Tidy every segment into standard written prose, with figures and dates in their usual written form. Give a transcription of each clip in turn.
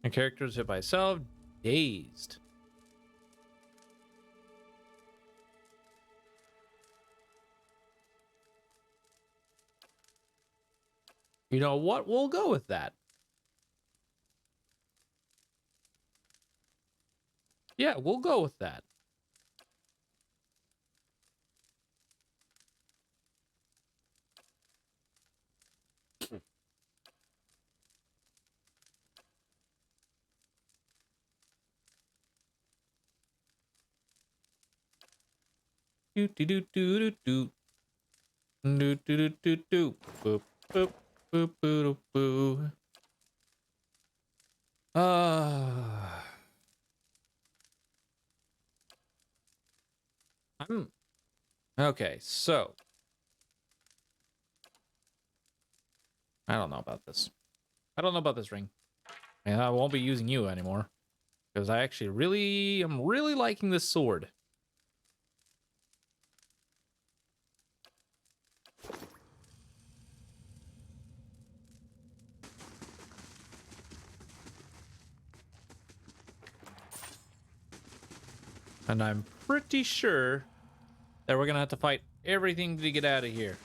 The characters hit by self, dazed. You know what? We'll go with that. Yeah, we'll go with that. Do do do do do do do do do do boop boop boop boop boo. I'm okay. So I don't know about this. I don't know about this ring, and I won't be using you anymore because I actually am really liking this sword. And I'm pretty sure that we're gonna have to fight everything to get out of here.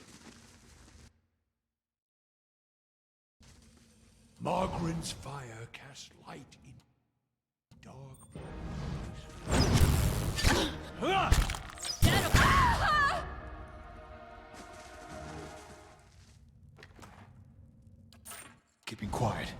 Margaren's fire casts light in dark places. Keeping quiet.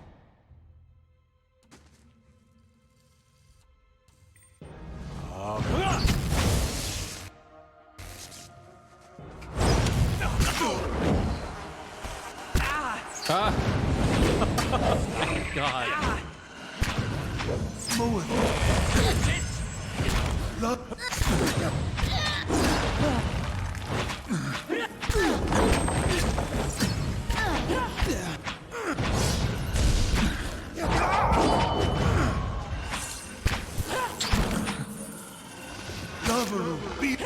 Ah! Thank God. Lover of beat.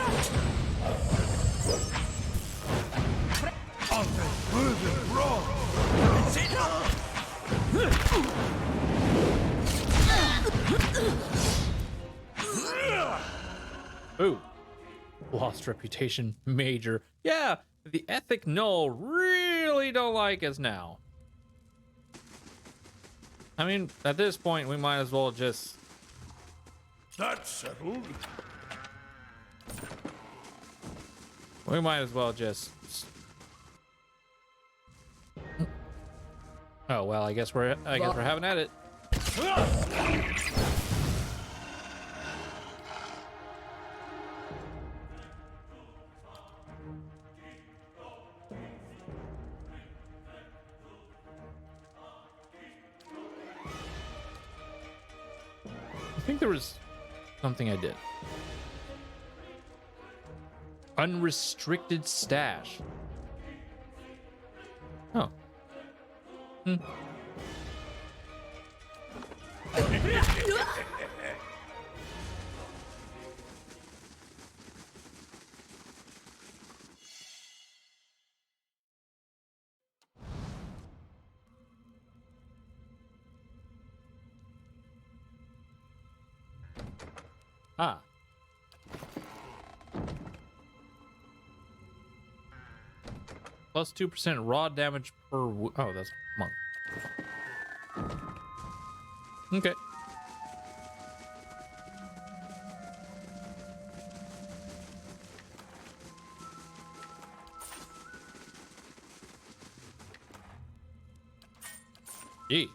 Often further wrong. Ooh. Lost reputation major. Yeah, the ethic null really don't like us now. I mean, at this point, we might as well just... That's settled. We might as well just... Oh, well, I guess we're having at it. I think there was something I did. Unrestricted stash. Oh. Hmm. Ah. Plus 2% raw damage per... Oh, that's monk. Okay. Jeez.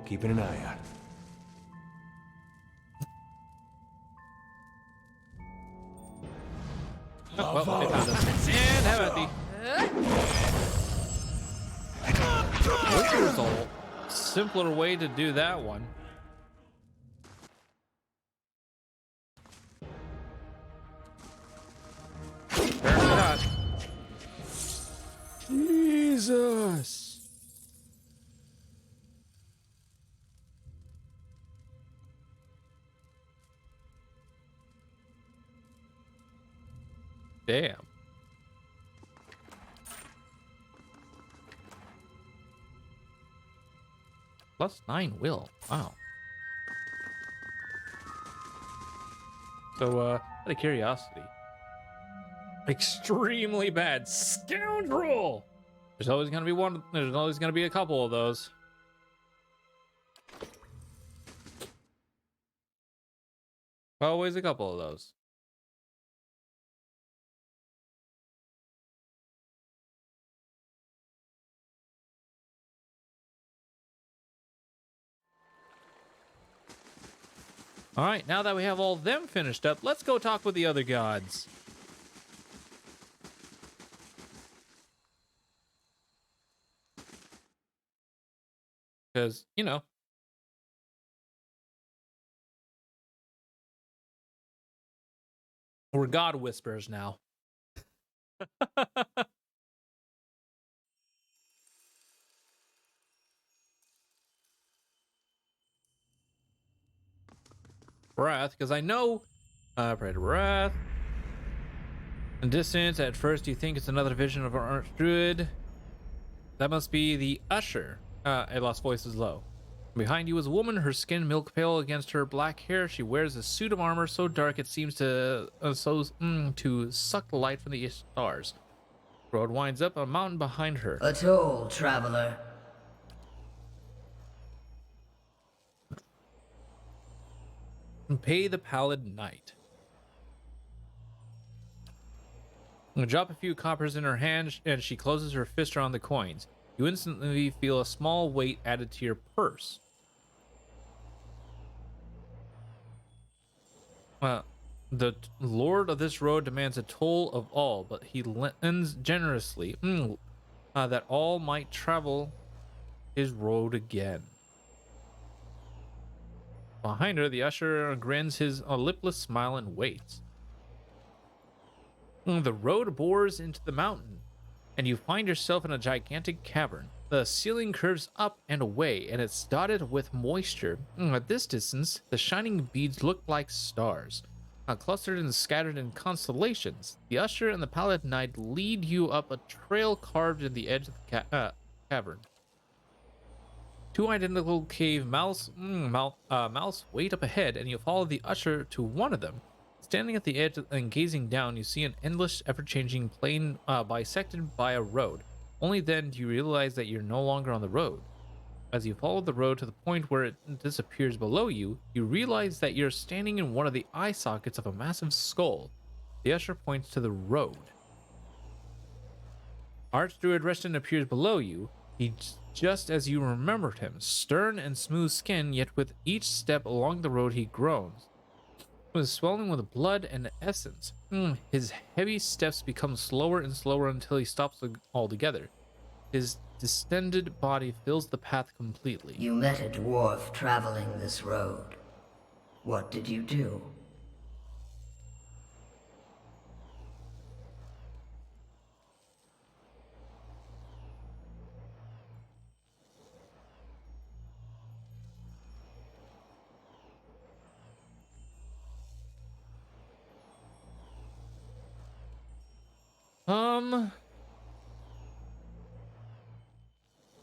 Keeping an eye out. Oh, well, they found us. And have at thee. Wish there was a simpler way to do that one. Apparently not. Jesus. Damn. +9 will. Wow. So, out of curiosity, extremely bad scoundrel. There's always gonna be one. There's always gonna be a couple of those. Always a couple of those. All right, now that we have all of them finished up, let's go talk with the other gods. Because, you know, we're god whisperers now. Breath, because I know, pray to breath. In distance, at first you think it's another vision of our arch druid. That must be the usher. A lost voice is low. Behind you is a woman, her skin milk pale against her black hair. She wears a suit of armor so dark it seems to to suck the light from the stars. Road winds up a mountain behind her. A toll, traveler. Pay the Paladin Knight. Drop a few coppers in her hand, and she closes her fist around the coins. You instantly feel a small weight added to your purse. The lord of this road demands a toll of all, but he lends generously, that all might travel his road again. Behind her, the usher grins his lipless smile and waits. The road bores into the mountain, and you find yourself in a gigantic cavern. The ceiling curves up and away, and it's dotted with moisture. At this distance, the shining beads look like stars, clustered and scattered in constellations. The usher and the Paladin Knight lead you up a trail carved in the edge of the cavern. Two identical cave mouths wait up ahead, and you follow the usher to one of them. Standing at the edge and gazing down, you see an endless, ever-changing plain bisected by a road. Only then do you realize that you're no longer on the road. As you follow the road to the point where it disappears below you, you realize that you're standing in one of the eye sockets of a massive skull. The usher points to the road. Archdruid Reston appears below you. He's just as you remembered him, stern and smooth skin, yet with each step along the road he groans. Was swelling with blood and essence. His heavy steps become slower and slower until he stops altogether. His distended body fills the path completely. You met a dwarf traveling this road. What did you do?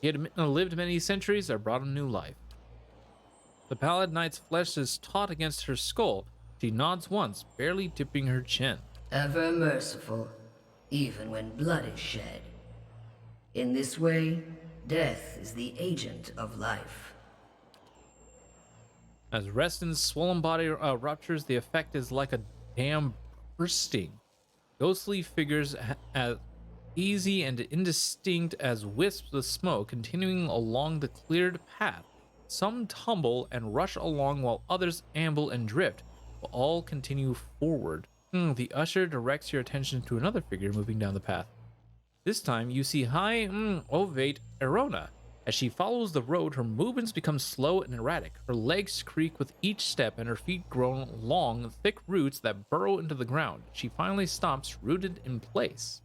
He had lived many centuries that brought him new life. The Paladin Knight's flesh is taut against her skull. She nods once, barely dipping her chin. Ever merciful, even when blood is shed. In this way, death is the agent of life. As Reston's swollen body ruptures, the effect is like a dam bursting. Ghostly figures as easy and indistinct as wisps of smoke continuing along the cleared path. Some tumble and rush along while others amble and drift, but all continue forward. The usher directs your attention to another figure moving down the path. This time you see high, ovate Erona. As she follows the road, her movements become slow and erratic. Her legs creak with each step and her feet grow long, thick roots that burrow into the ground. She finally stops, rooted in place.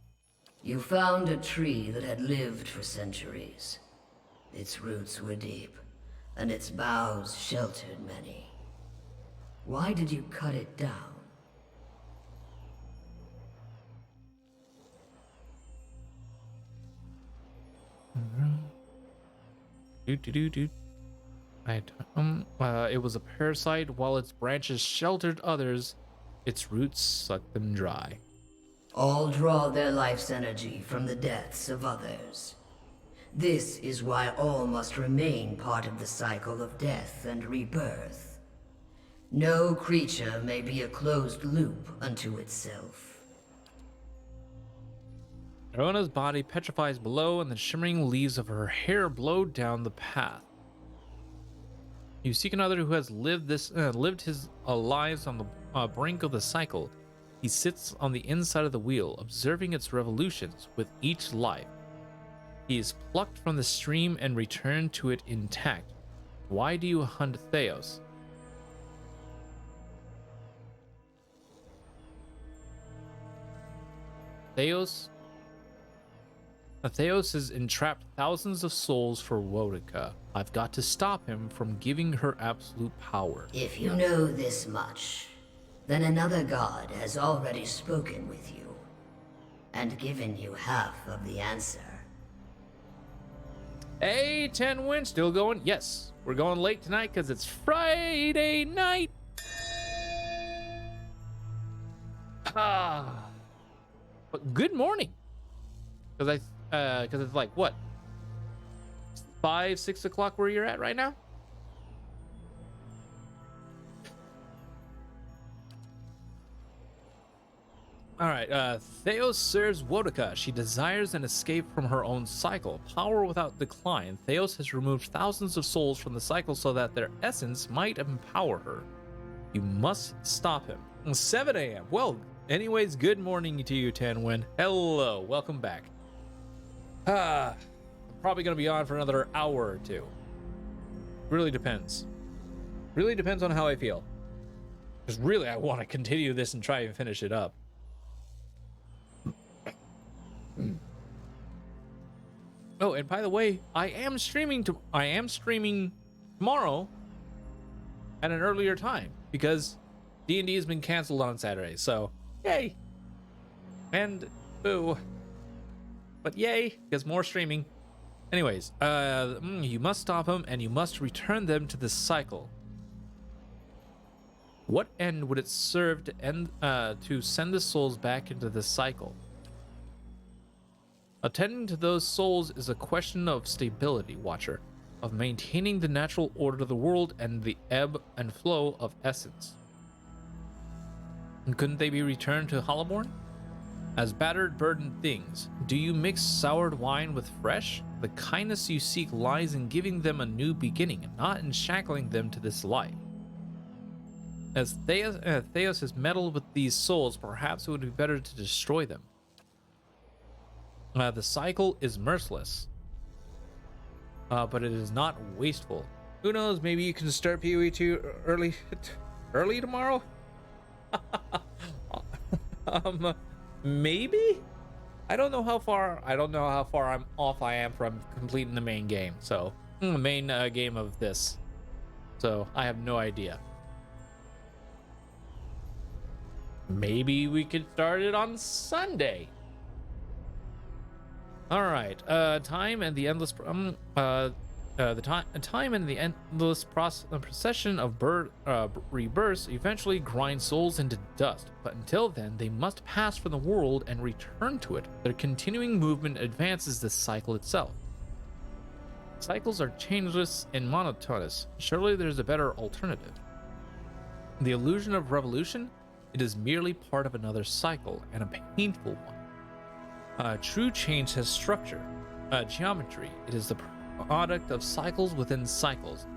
You found a tree that had lived for centuries. Its roots were deep, and its boughs sheltered many. Why did you cut it down? It was a parasite. While its branches sheltered others, its roots sucked them dry. All draw their life's energy from the deaths of others. This is why all must remain part of the cycle of death and rebirth. No creature may be a closed loop unto itself. Arona's body petrifies below, and the shimmering leaves of her hair blow down the path. You seek another who has lived his lives on the brink of the cycle. He sits on the inside of the wheel, observing its revolutions with each life. He is plucked from the stream and returned to it intact. Why do you hunt Theos? Theos has entrapped thousands of souls for Wotica. I've got to stop him from giving her absolute power. If you know this much, then another god has already spoken with you, and given you half of the answer. Hey, 10 win, still going? Yes, we're going late tonight because it's Friday night. But good morning. Because it's like what, 5-6 o'clock where you're at right now. All right, Theos serves Wotica. She desires an escape from her own cycle. Power without decline. Theos has removed thousands of souls from the cycle so that their essence might empower her. You must stop him. 7 a.m. Well, anyways, good morning to you, Tanwin. Hello, welcome back. I'm probably going to be on for another hour or two. Really depends. Really depends on how I feel. Because really, I want to continue this and try and finish it up. Oh, and by the way, I am streaming tomorrow at an earlier time because D&D has been canceled on Saturday. So, yay. And boo. But yay, because more streaming. Anyways, you must stop them and you must return them to this cycle. What end would it serve to send the souls back into this cycle? Attending to those souls is a question of stability, Watcher, of maintaining the natural order of the world and the ebb and flow of essence. And couldn't they be returned to Hollowborn? As battered, burdened things, do you mix soured wine with fresh? The kindness you seek lies in giving them a new beginning, and not in shackling them to this life. As Theos has meddled with these souls, perhaps it would be better to destroy them. The cycle is merciless, but it is not wasteful. Who knows? Maybe you can start PoE 2 early tomorrow. Maybe. I don't know how far I'm off I am from completing the main game. So the main game of this. So I have no idea. Maybe we could start it on Sunday. All right, time and the endless procession of rebirths eventually grind souls into dust. But until then, they must pass from the world and return to it. Their continuing movement advances the cycle itself. Cycles are changeless and monotonous. Surely there's a better alternative. The illusion of revolution, it is merely part of another cycle, and a painful one. True change has structure, geometry. It is the product of cycles within cycles,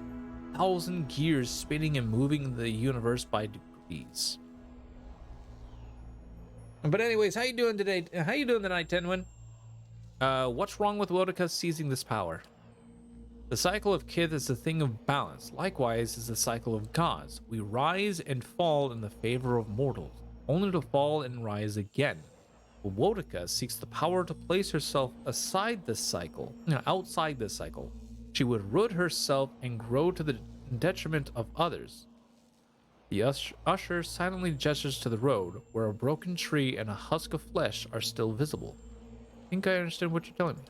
1,000 gears spinning and moving the universe by degrees. But anyways, how you doing today? How you doing tonight, Tenwin? What's wrong with Wotica seizing this power? The cycle of Kith is a thing of balance. Likewise is the cycle of gods. We rise and fall in the favor of mortals, only to fall and rise again. Wotica seeks the power to place herself outside this cycle. She would root herself and grow to the detriment of others. The usher silently gestures to the road, where a broken tree and a husk of flesh are still visible. I think I understand what you're telling me.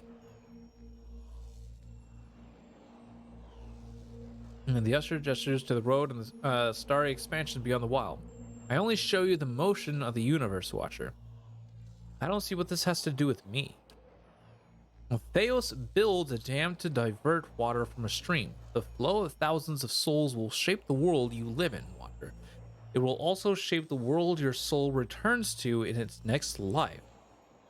And the usher gestures to the road and the starry expansion beyond the wild. I only show you the motion of the universe, Watcher. I don't see what this has to do with me. Theos builds a dam to divert water from a stream. The flow of thousands of souls will shape the world you live in, Watcher. It will also shape the world your soul returns to in its next life.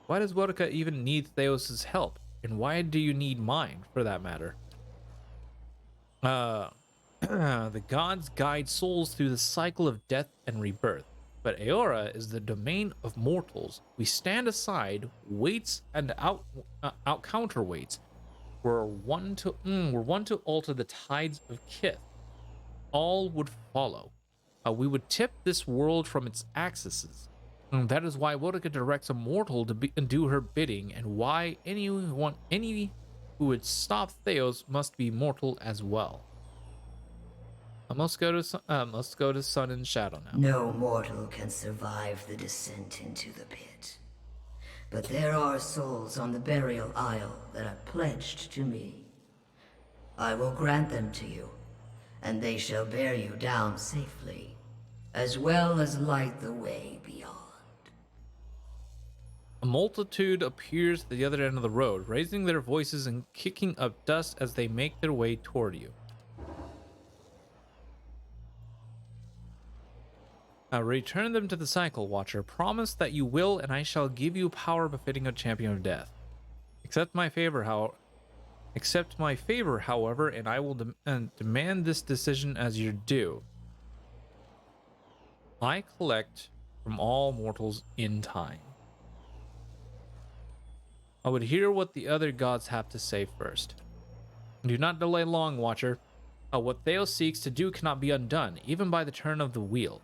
Why does Boudica even need Theos' help? And why do you need mine, for that matter? The gods guide souls through the cycle of death and rebirth. But Aora is the domain of mortals. We stand aside, weights and out counterweights. We're one to alter the tides of Kith. All would follow. We would tip this world from its axes. And that is why Boudica directs a mortal to do her bidding, and why any who would stop Theos must be mortal as well. I must go to Sun and Shadow now. No mortal can survive the descent into the pit. But there are souls on the burial isle that are pledged to me. I will grant them to you, and they shall bear you down safely, as well as light the way beyond. A multitude appears at the other end of the road, raising their voices and kicking up dust as they make their way toward you. Return them to the cycle, Watcher. Promise that you will, and I shall give you power befitting a champion of death. Accept my favor, however, and I will demand this decision as your due. I collect from all mortals in time. I would hear what the other gods have to say first. Do not delay long, Watcher. What Theos seeks to do cannot be undone, even by the turn of the wheel.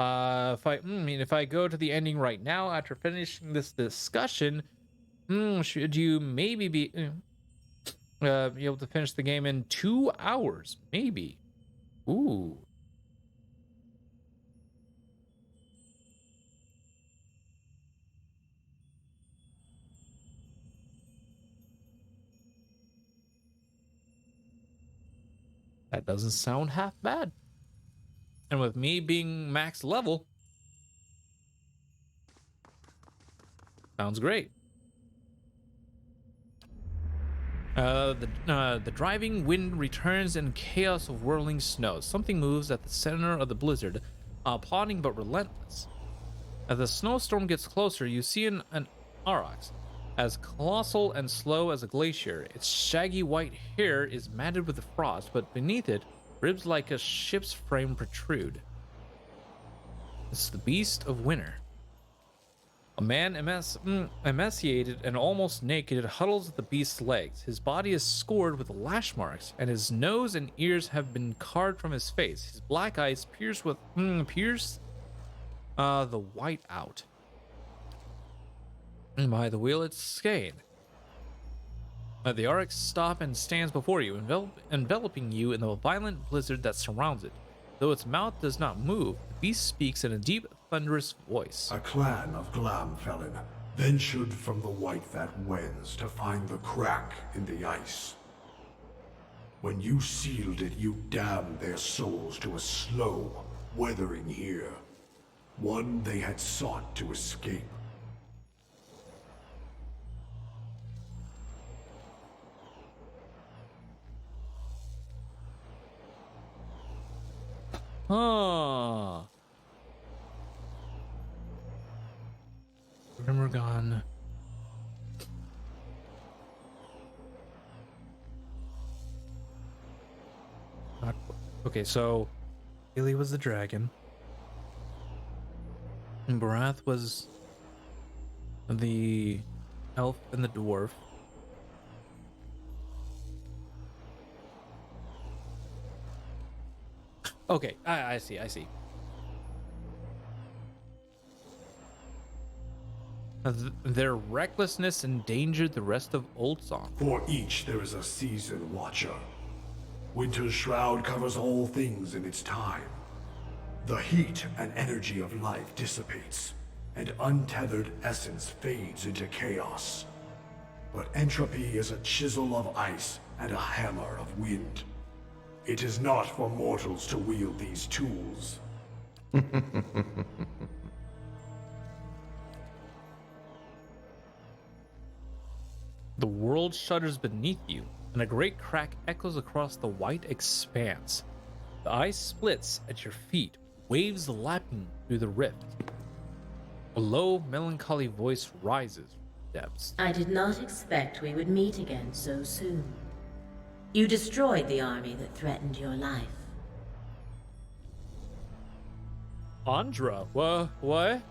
If I go to the ending right now after finishing this discussion, should you maybe be able to finish the game in 2 hours? Maybe. Ooh. That doesn't sound half bad. And with me being max level, sounds great. The driving wind returns in chaos of whirling snow. Something moves at the center of the blizzard, plodding but relentless. As the snowstorm gets closer, you see an aurochs, as colossal and slow as a glacier. Its shaggy white hair is matted with the frost, but beneath it, ribs like a ship's frame protrude. It's the beast of winter. A man emaciated and almost naked huddles at the beast's legs. His body is scored with lash marks, and his nose and ears have been carved from his face. His black eyes pierce the white out. And by the wheel, it's Skade. The Aurochs stop and stands before you, enveloping you in the violent blizzard that surrounds it. Though its mouth does not move, the beast speaks in a deep, thunderous voice. A clan of Glamfelin ventured from the Whitefat Wens to find the crack in the ice. When you sealed it, you damned their souls to a slow weathering here, one they had sought to escape. Ah. Grimmergon. Okay, so Haley was the dragon. And Barath was the elf and the dwarf. Okay, I see. Their recklessness endangered the rest of Old Song. For each there is a season watcher. Winter's shroud covers all things in its time. The heat and energy of life dissipates, and untethered essence fades into chaos. But entropy is a chisel of ice and a hammer of wind. It is not for mortals to wield these tools. The world shudders beneath you, and a great crack echoes across the white expanse. The ice splits at your feet, waves lapping through the rift. A low, melancholy voice rises from the depths. I did not expect we would meet again so soon. You destroyed the army that threatened your life. Andra, what?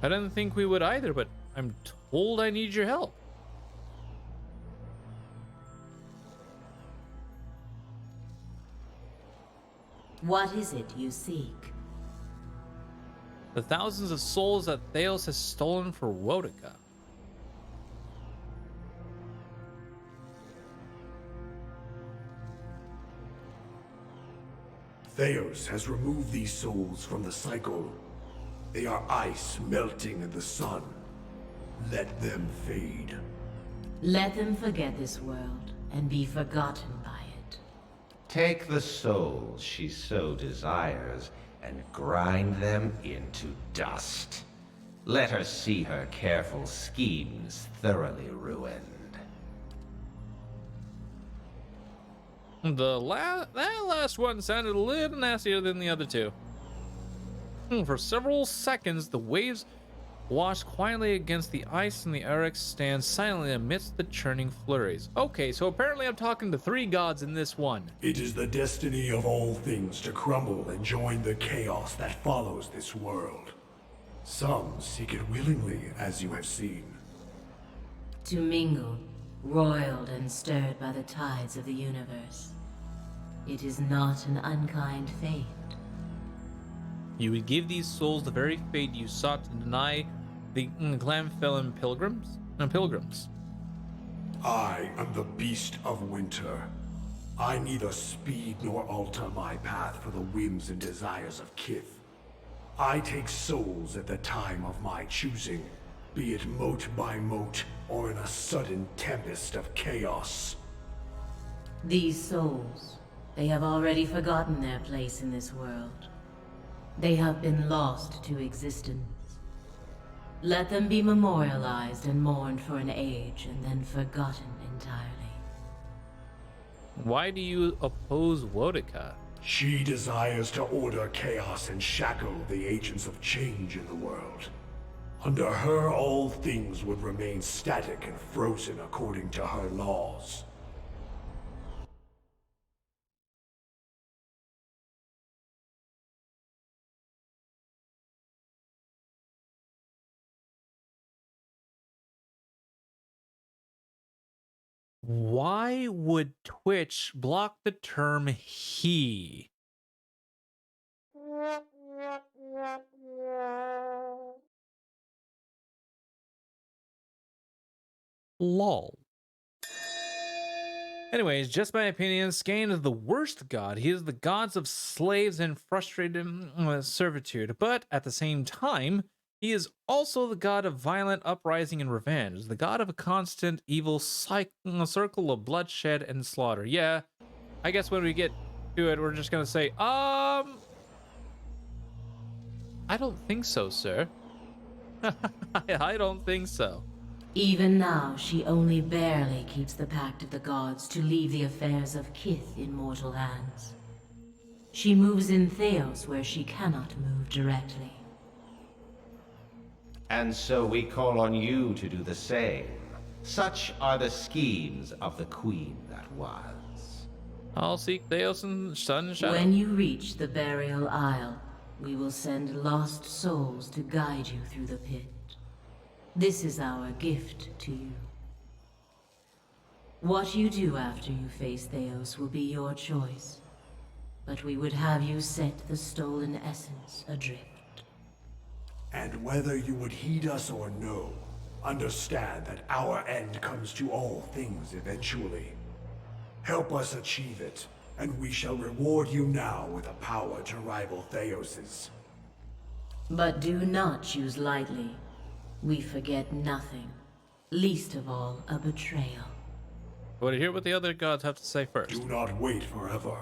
I didn't think we would either, but I'm told I need your help. What is it you seek? The thousands of souls that Theos has stolen for Wotica. Theos has removed these souls from the cycle. They are ice melting in the sun. Let them fade. Let them forget this world and be forgotten by it. Take the souls she so desires and grind them into dust. Let her see her careful schemes thoroughly ruined. That last one sounded a little nastier than the other two. For several seconds, the waves washed quietly against the ice, and the Erex stands silently amidst the churning flurries. Okay, so apparently I'm talking to three gods in this one. It is the destiny of all things to crumble and join the chaos that follows this world. Some seek it willingly, as you have seen. To mingle, roiled and stirred by the tides of the universe. It is not an unkind fate. You would give these souls the very fate you sought to deny the Glamfellan pilgrims? I am the beast of winter. I neither speed nor alter my path for the whims and desires of Kith. I take souls at the time of my choosing, be it mote by mote or in a sudden tempest of chaos. These souls, they have already forgotten their place in this world. They have been lost to existence. Let them be memorialized and mourned for an age and then forgotten entirely. Why do you oppose Wotica? She desires to order chaos and shackle the agents of change in the world. Under her, all things would remain static and frozen according to her laws. Why would Twitch block the term he? Lol. Anyways, just my opinion, Skane is the worst god. He is the gods of slaves and frustrated servitude, but at the same time, he is also the god of violent uprising and revenge, the god of a constant evil circle of bloodshed and slaughter. Yeah, I guess when we get to it, we're just gonna say, I don't think so, sir. I don't think so. Even now, she only barely keeps the pact of the gods to leave the affairs of Kith in mortal hands. She moves in Theos where she cannot move directly. And so we call on you to do the same. Such are the schemes of the Queen that was. I'll seek Theos and Sun and Shadow. When you reach the Burial Isle, we will send lost souls to guide you through the pit. This is our gift to you. What you do after you face Theos will be your choice, but we would have you set the stolen essence adrift. And whether you would heed us or no, understand that our end comes to all things eventually. Help us achieve it, and we shall reward you now with a power to rival Theos's. But do not choose lightly. We forget nothing, least of all a betrayal. I want to hear what the other gods have to say first. Do not wait forever.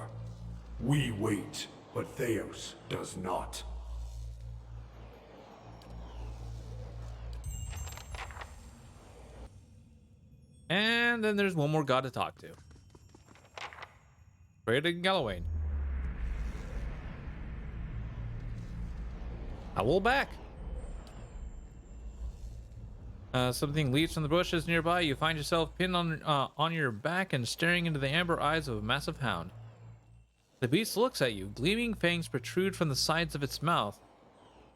We wait, but Theos does not. And then there's one more god to talk to. Paladin Galawain. I will back. Something leaps from the bushes nearby. You find yourself pinned on your back and staring into the amber eyes of a massive hound. The beast looks at you. Gleaming fangs protrude from the sides of its mouth.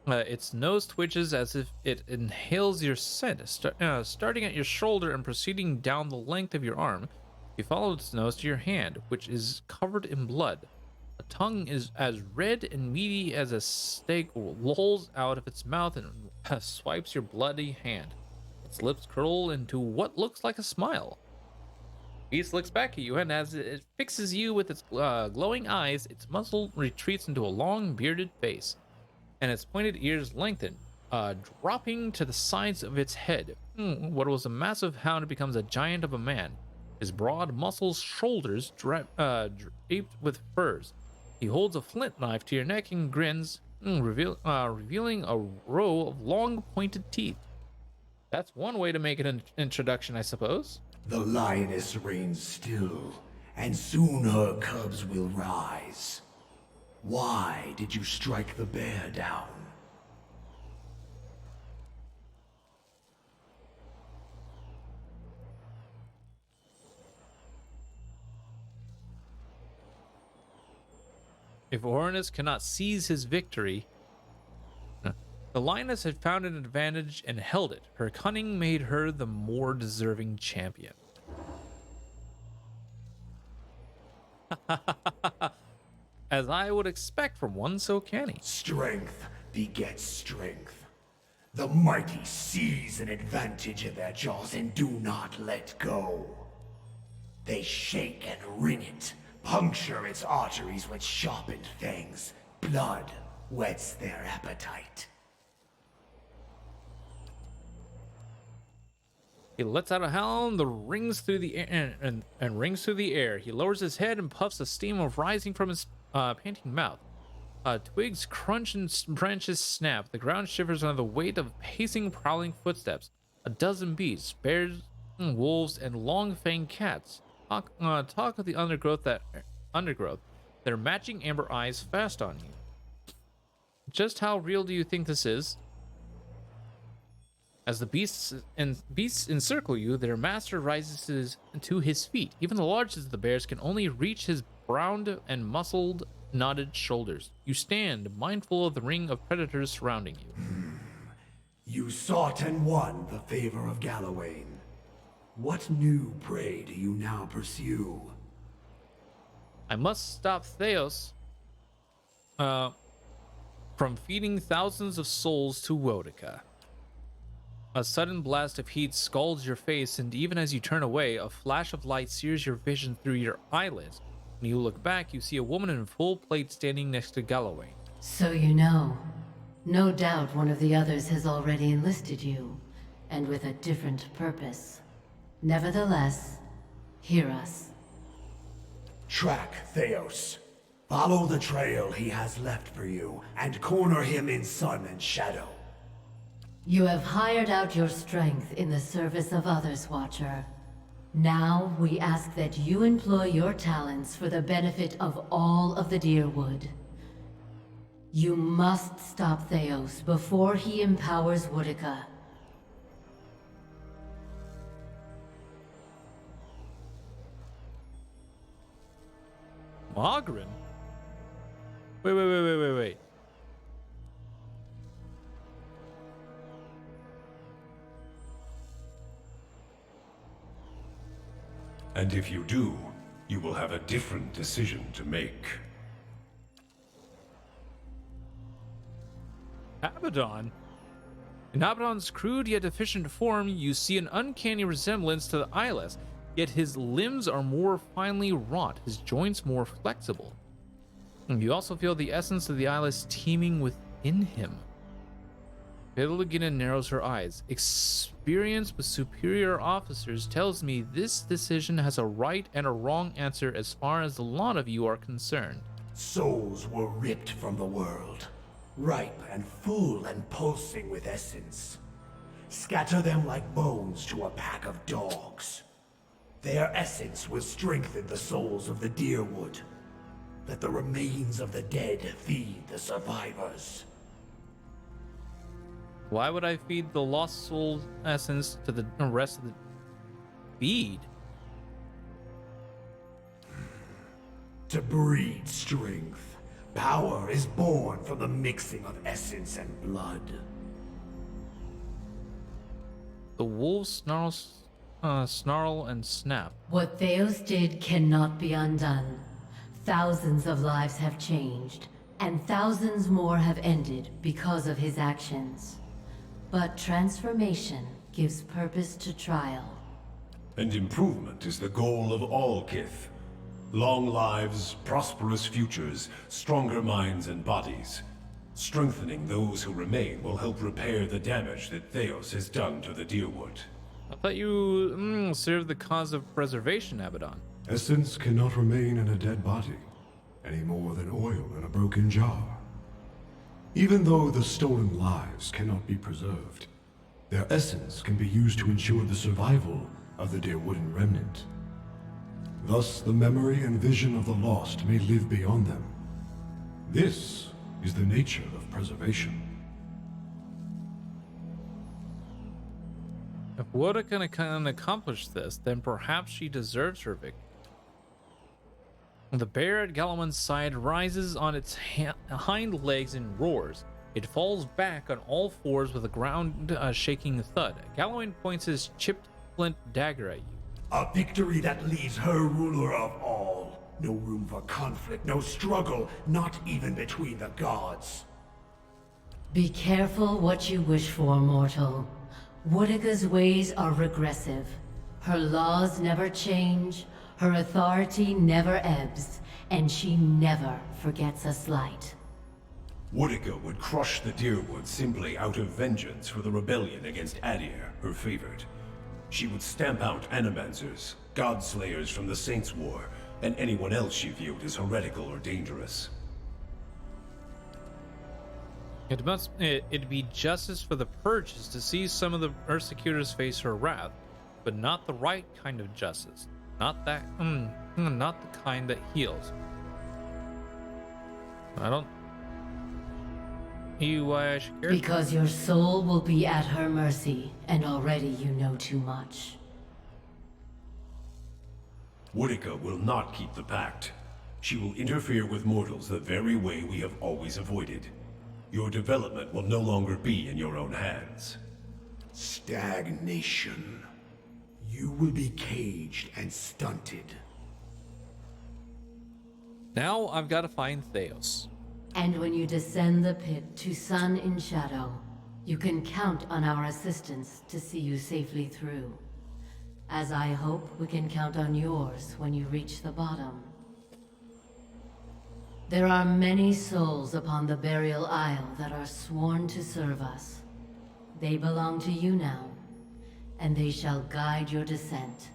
Its nose twitches as if it inhales your scent. Starting at your shoulder and proceeding down the length of your arm, you follow its nose to your hand, which is covered in blood. A tongue is as red and meaty as a steak lolls out of its mouth and swipes your bloody hand. Its lips curl into what looks like a smile. Beast looks back at you, and as it fixes you with its glowing eyes, its muzzle retreats into a long, bearded face, and its pointed ears lengthen, dropping to the sides of its head. What was a massive hound becomes a giant of a man. His broad, muscled shoulders draped with furs. He holds a flint knife to your neck and grins, revealing a row of long, pointed teeth. That's one way to make an introduction, I suppose. The lioness reigns still, and soon her cubs will rise. Why did you strike the bear down? If Orinus cannot seize his victory, the lioness had found an advantage and held it. Her cunning made her the more deserving champion. As I would expect from one so canny. Strength begets strength. The mighty seize an advantage in their jaws and do not let go. They shake and wring it, puncture its arteries with sharpened fangs. Blood whets their appetite. He lets out a howl that rings through the air and rings through the air. He lowers his head and puffs the steam of rising from his panting mouth. Twigs crunch and branches snap. The ground shivers under the weight of pacing, prowling footsteps. A dozen beasts, bears, wolves, and long-fanged cats talk of the undergrowth. Their matching amber eyes fast on you. Just how real do you think this is? As the beasts encircle you, their master rises to his feet. Even the largest of the bears can only reach his browned and muscled, knotted shoulders. You stand, mindful of the ring of predators surrounding you. You sought and won the favor of Galawain. What new prey do you now pursue? I must stop Theos from feeding thousands of souls to Wodica. A sudden blast of heat scalds your face, and even as you turn away, a flash of light sears your vision through your eyelids. When you look back, you see a woman in full plate standing next to Galawain. So you know. No doubt one of the others has already enlisted you, and with a different purpose. Nevertheless, hear us. Track Theos. Follow the trail he has left for you, and corner him in sun and shadow. You have hired out your strength in the service of others, Watcher. Now we ask that you employ your talents for the benefit of all of the Deerwood. You must stop Theos before he empowers Wodica. Mogren? Wait. And if you do, you will have a different decision to make. Abaddon? In Abaddon's crude yet efficient form, you see an uncanny resemblance to the eyeless. yet his limbs are more finely wrought, his joints more flexible. And you also feel the essence of the eyeless teeming within him. Pilgina narrows her eyes. Experience with superior officers tells me this decision has a right and a wrong answer as far as a lot of you are concerned. Souls were ripped from the world, ripe and full and pulsing with essence. Scatter them like bones to a pack of dogs. Their essence will strengthen the souls of the Deerwood. Let the remains of the dead feed the survivors. Why would I feed the lost soul essence to the rest of the bead? To breed strength. Power is born from the mixing of essence and blood. The wolves snarl and snap. What Theos did cannot be undone. Thousands of lives have changed, and thousands more have ended because of his actions. But transformation gives purpose to trial. And improvement is the goal of all Kith. Long lives, prosperous futures, stronger minds and bodies. Strengthening those who remain will help repair the damage that Theos has done to the Deerwood. I thought you served the cause of preservation, Abaddon. Essence cannot remain in a dead body, any more than oil in a broken jar. Even though the stolen lives cannot be preserved, their essence can be used to ensure the survival of the Deerwooden remnant. Thus, the memory and vision of the lost may live beyond them. This is the nature of preservation. If Woda can accomplish this, then perhaps she deserves her victory. The bear at Galawan's side rises on its hind legs and roars. It falls back on all fours with a ground-shaking thud. Galawan points his chipped flint dagger at you. A victory that leaves her ruler of all. No room for conflict, no struggle, not even between the gods. Be careful what you wish for, mortal. Woodica's ways are regressive. Her laws never change, her authority never ebbs, and she never forgets a slight. Woodica would crush the Deerwood simply out of vengeance for the rebellion against Adir, her favorite. She would stamp out Animancers, Godslayers from the Saints' War, and anyone else she viewed as heretical or dangerous. It'd be justice for the purges to see some of the persecutors face her wrath, but not the right kind of justice. Not the kind that heals. I don't see why I should care. Because your soul will be at her mercy, and already you know too much. Woodica will not keep the pact. She will interfere with mortals the very way we have always avoided. Your development will no longer be in your own hands. Stagnation. You will be caged and stunted. Now I've got to find Theos. And when you descend the pit to Sun in Shadow, you can count on our assistance to see you safely through. As I hope we can count on yours when you reach the bottom. There are many souls upon the Burial Isle that are sworn to serve us. They belong to you now, and they shall guide your descent.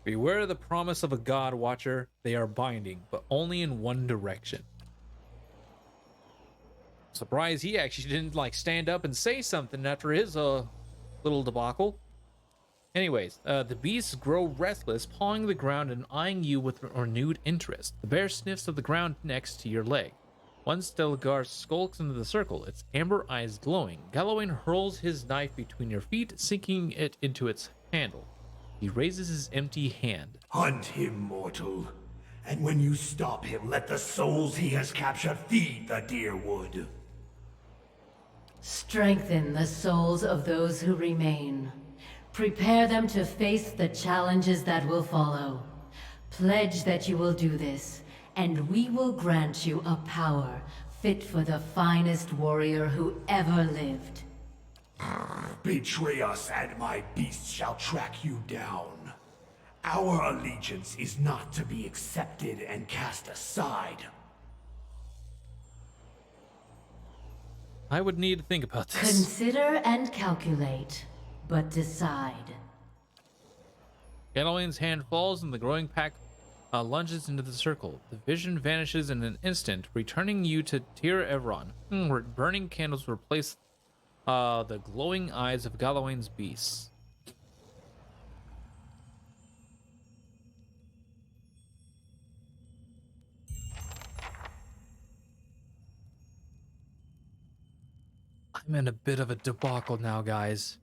Beware the promise of a God Watcher. They are binding, but only in one direction. Surprised he actually didn't stand up and say something after his little debacle. Anyways, the beasts grow restless, pawing the ground and eyeing you with renewed interest. The bear sniffs at the ground next to your leg. One Stelgar skulks into the circle, its amber eyes glowing. Galawan hurls his knife between your feet, sinking it into its handle. He raises his empty hand. Hunt him, mortal. And when you stop him, let the souls he has captured feed the Deerwood. Strengthen the souls of those who remain. Prepare them to face the challenges that will follow. Pledge that you will do this, and we will grant you a power fit for the finest warrior who ever lived. Betray us, and my beast shall track you down. Our allegiance is not to be accepted and cast aside. I would need to think about this. Consider and calculate, but decide. Galloway's hand falls and the growing pack lunges into the circle. The vision vanishes in an instant, returning you to Tir Evron, where burning candles replace the glowing eyes of Galloway's beasts. I'm in a bit of a debacle now, guys.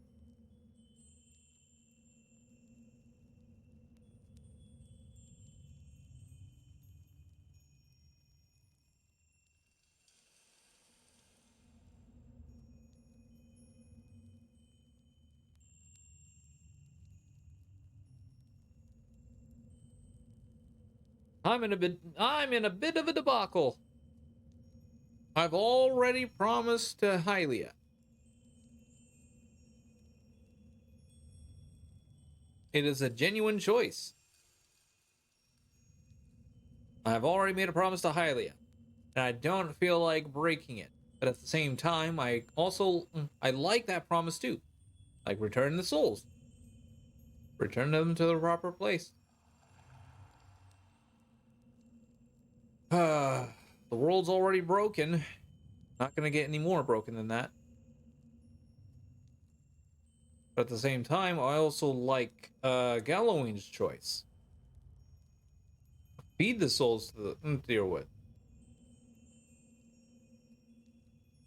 I'm in a bit of a debacle. I've already promised to Hylia. It is a genuine choice. I've already made a promise to Hylia, and I don't feel like breaking it. But at the same time, I like that promise too. Like return the souls. Return them to the proper place. The world's already broken. Not gonna get any more broken than that. But at the same time, I also like Galloway's choice. Feed the souls to the Thierwood.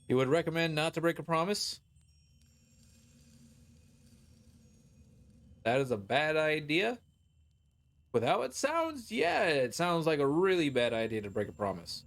You would recommend not to break a promise? That is a bad idea? With how it sounds, yeah, it sounds like a really bad idea to break a promise.